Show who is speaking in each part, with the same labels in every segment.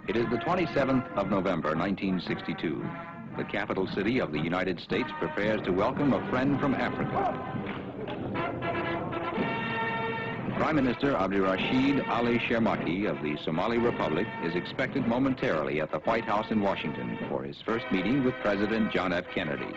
Speaker 1: It is the 27th of November, 1962. The capital city of the United States prepares to welcome a friend from Africa. Prime Minister Abdirashid Ali Sharma of the Somali Republic is expected momentarily at the White House in Washington for his first meeting with President John F. Kennedy.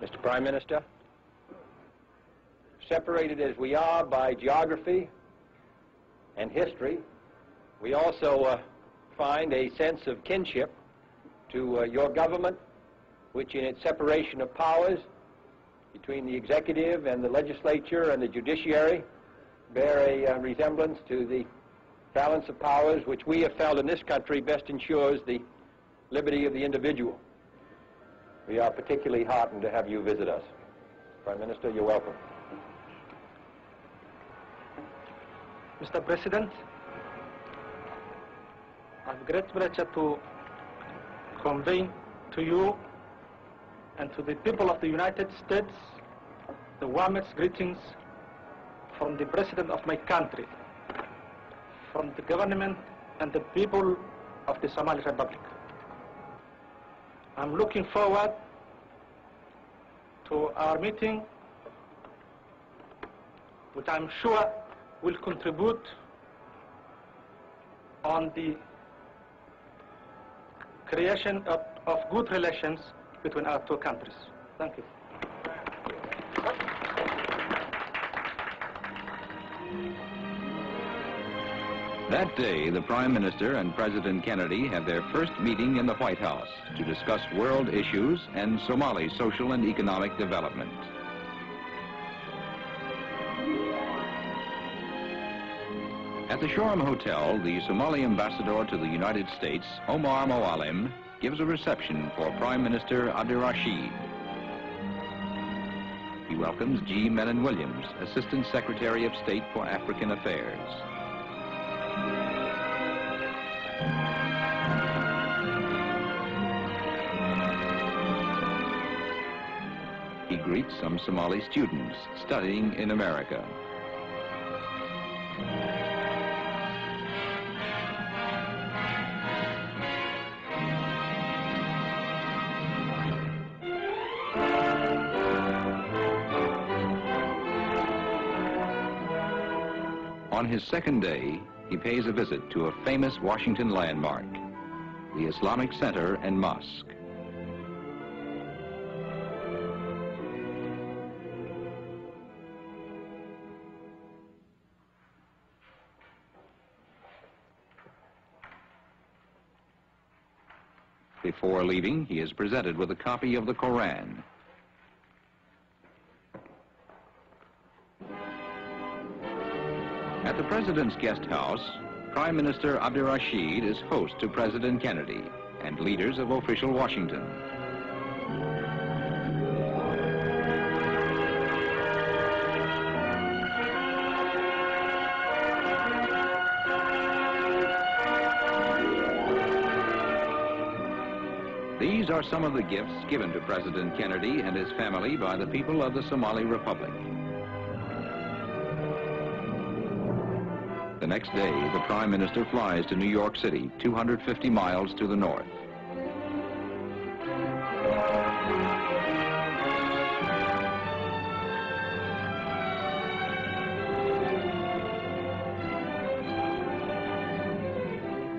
Speaker 2: Mr. Prime Minister, separated as we are by geography and history, we also find a sense of kinship to your government, which in its separation of powers between the executive and the legislature and the judiciary bear a resemblance to the balance of powers which we have felt in this country best ensures the liberty of the individual. We are particularly heartened to have you visit us. Prime Minister, you're welcome.
Speaker 3: Mr. President, I have great pleasure to convey to you and to the people of the United States the warmest greetings from the President of my country, from the government and the people of the Somali Republic. I'm looking forward to our meeting, which I'm sure will contribute on the creation of good relations between our two countries. Thank you.
Speaker 1: That day, the Prime Minister and President Kennedy had their first meeting in the White House to discuss world issues and Somali social and economic development. At the Sharma Hotel, the Somali ambassador to the United States, Omar Moalim, gives a reception for Prime Minister Abdirashid. He welcomes G. Menon Williams, Assistant Secretary of State for African Affairs. He greets some Somali students studying in America. On his second day, he pays a visit to a famous Washington landmark, the Islamic Center and Mosque. Before leaving, he is presented with a copy of the Koran. At the President's guest house, Prime Minister Abdirashid is host to President Kennedy and leaders of official Washington. These are some of the gifts given to President Kennedy and his family by the people of the Somali Republic. The next day, the Prime Minister flies to New York City, 250 miles to the north.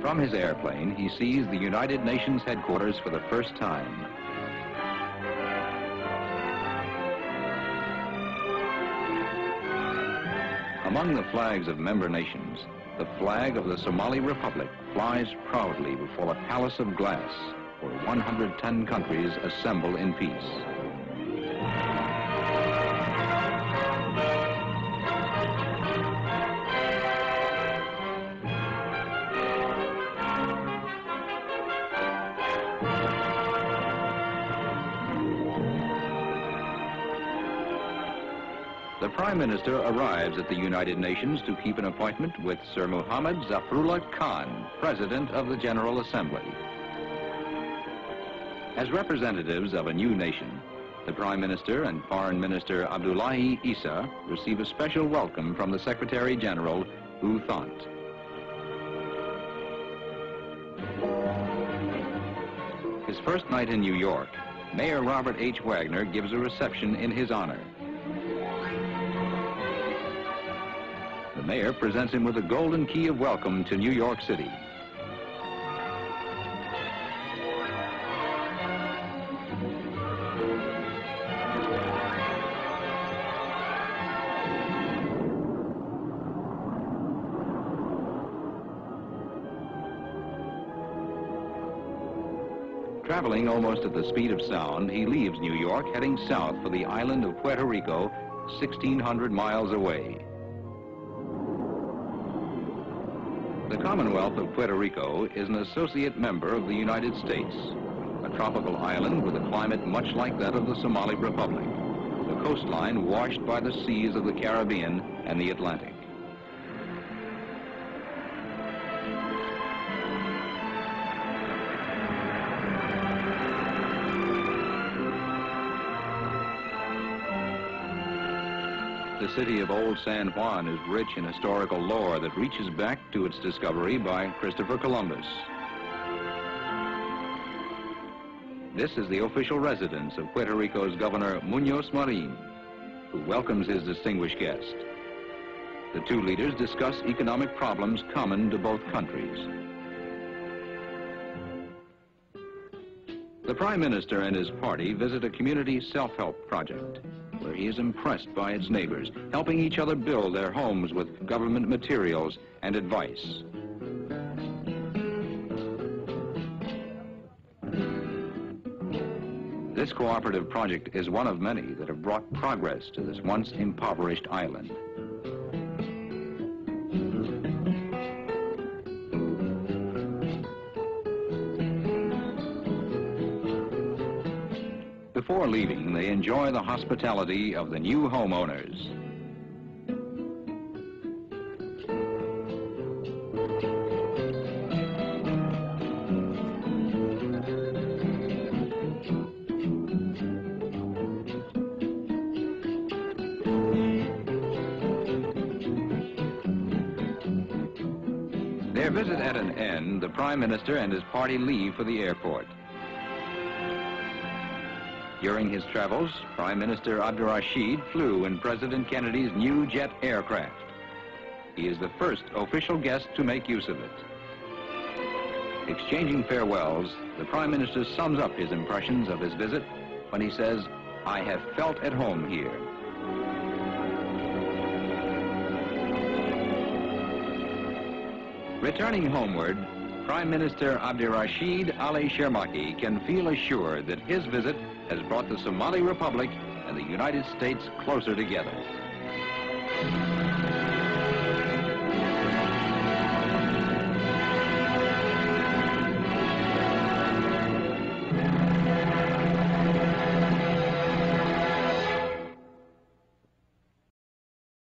Speaker 1: From his airplane, he sees the United Nations headquarters for the first time. Among the flags of member nations, the flag of the Somali Republic flies proudly before a palace of glass where 110 countries assemble in peace. The Prime Minister arrives at the United Nations to keep an appointment with Sir Muhammad Zafrullah Khan, President of the General Assembly. As representatives of a new nation, the Prime Minister and Foreign Minister Abdullahi Isa receive a special welcome from the Secretary General, U Thant. His first night in New York, Mayor Robert H. Wagner gives a reception in his honor. The mayor presents him with a golden key of welcome to New York City. Traveling almost at the speed of sound, he leaves New York, heading south for the island of Puerto Rico, 1,600 miles away. The Commonwealth of Puerto Rico is an associate member of the United States, a tropical island with a climate much like that of the Somali Republic, the coastline washed by the seas of the Caribbean and the Atlantic. The city of Old San Juan is rich in historical lore that reaches back to its discovery by Christopher Columbus. This is the official residence of Puerto Rico's Governor Muñoz Marin, who welcomes his distinguished guest. The two leaders discuss economic problems common to both countries. The Prime Minister and his party visit a community self-help project, where he is impressed by its neighbors, helping each other build their homes with government materials and advice. This cooperative project is one of many that have brought progress to this once impoverished island. Before leaving, they enjoy the hospitality of the new homeowners. Their visit at an end, the Prime Minister and his party leave for the airport. During his travels, Prime Minister Abdurrashid flew in President Kennedy's new jet aircraft. He is the first official guest to make use of it. Exchanging farewells, the Prime Minister sums up his impressions of his visit when he says, "I have felt at home here." Returning homeward, Prime Minister Abdirashid Ali Sharma can feel assured that his visit has brought the Somali Republic and the United States closer together.